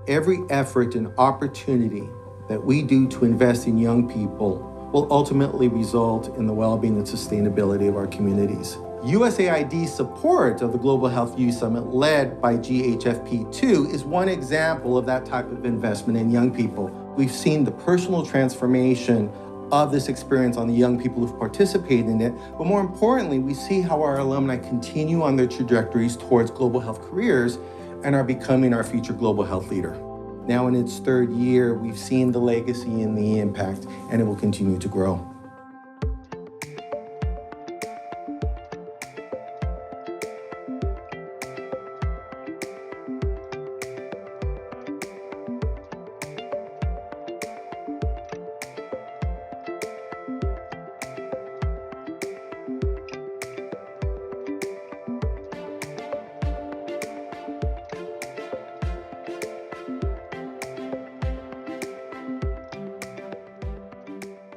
Every effort and opportunity that we do to invest in young people will ultimately result in the well-being and sustainability of our communities. USAID's support of the Global Health Youth Summit, led by GHFP2, is one example of that type of investment in young people. We've seen the personal transformation of this experience on the young people who've participated in it, but more importantly, we see how our alumni continue on their trajectories towards global health careers and are becoming our future global health leader. Now in its third year, we've seen the legacy and the impact, and it will continue to grow.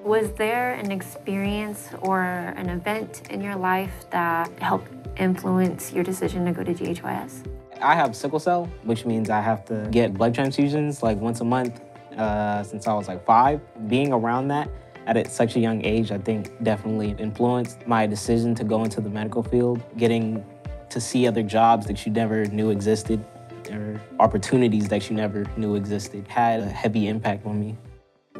Was there an experience or an event in your life that helped influence your decision to go to GHYS? I have sickle cell, which means I have to get blood transfusions like once a month since I was like 5. Being around that at such a young age, I think definitely influenced my decision to go into the medical field. Getting to see other jobs that you never knew existed or opportunities that you never knew existed had a heavy impact on me.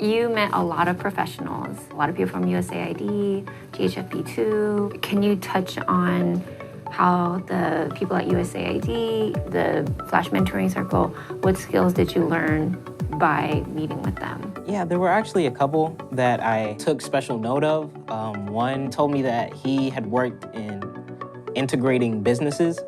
You met a lot of professionals, a lot of people from USAID, GHFP2. Can you touch on how the people at USAID, the Flash Mentoring Circle, what skills did you learn by meeting with them? Yeah, there were actually a couple that I took special note of. One told me that he had worked in integrating businesses.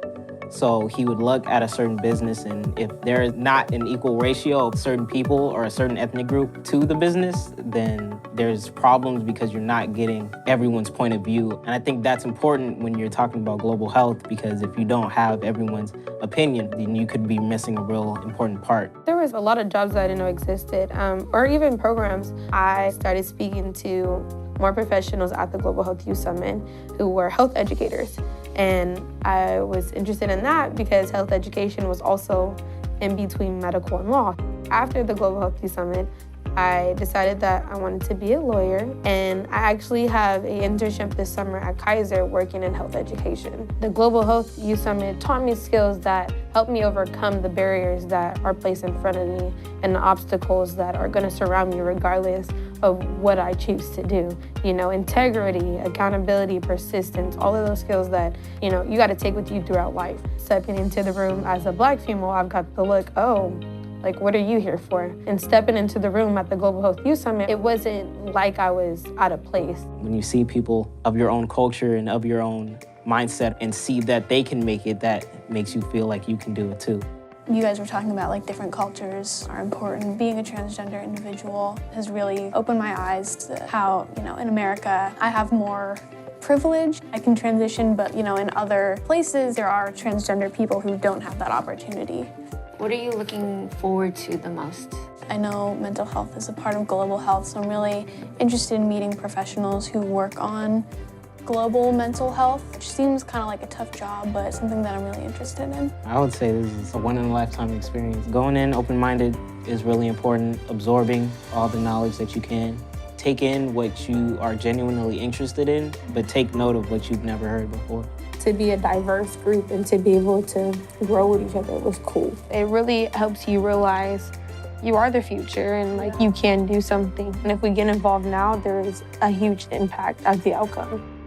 So he would look at a certain business, and if there is not an equal ratio of certain people or a certain ethnic group to the business, then there's problems because you're not getting everyone's point of view. And I think that's important when you're talking about global health, because if you don't have everyone's opinion, then you could be missing a real important part. There was a lot of jobs that I didn't know existed, or even programs. I started speaking to more professionals at the Global Health Youth Summit who were health educators. And I was interested in that because health education was also in between medical and law. After the Global Health Youth Summit, I decided that I wanted to be a lawyer, and I actually have an internship this summer at Kaiser working in health education. The Global Health Youth Summit taught me skills that helped me overcome the barriers that are placed in front of me and the obstacles that are going to surround me regardless of what I choose to do. You know, integrity, accountability, persistence, all of those skills that, you know, you got to take with you throughout life. Stepping into the room as a Black female, I've got the look, oh, like, what are you here for? And stepping into the room at the Global Health Youth Summit, it wasn't like I was out of place. When you see people of your own culture and of your own mindset and see that they can make it, that makes you feel like you can do it too. You guys were talking about like different cultures are important. Being a transgender individual has really opened my eyes to how, you know, in America, I have more privilege. I can transition, but, you know, in other places, there are transgender people who don't have that opportunity. What are you looking forward to the most? I know mental health is a part of global health, so I'm really interested in meeting professionals who work on global mental health, which seems kind of like a tough job, but something that I'm really interested in. I would say this is a one-in-a-lifetime experience. Going in open-minded is really important, absorbing all the knowledge that you can. Take in what you are genuinely interested in, but take note of what you've never heard before. To be a diverse group and to be able to grow with each other was cool. It really helps you realize you are the future and like you can do something. And if we get involved now, there is a huge impact as the outcome.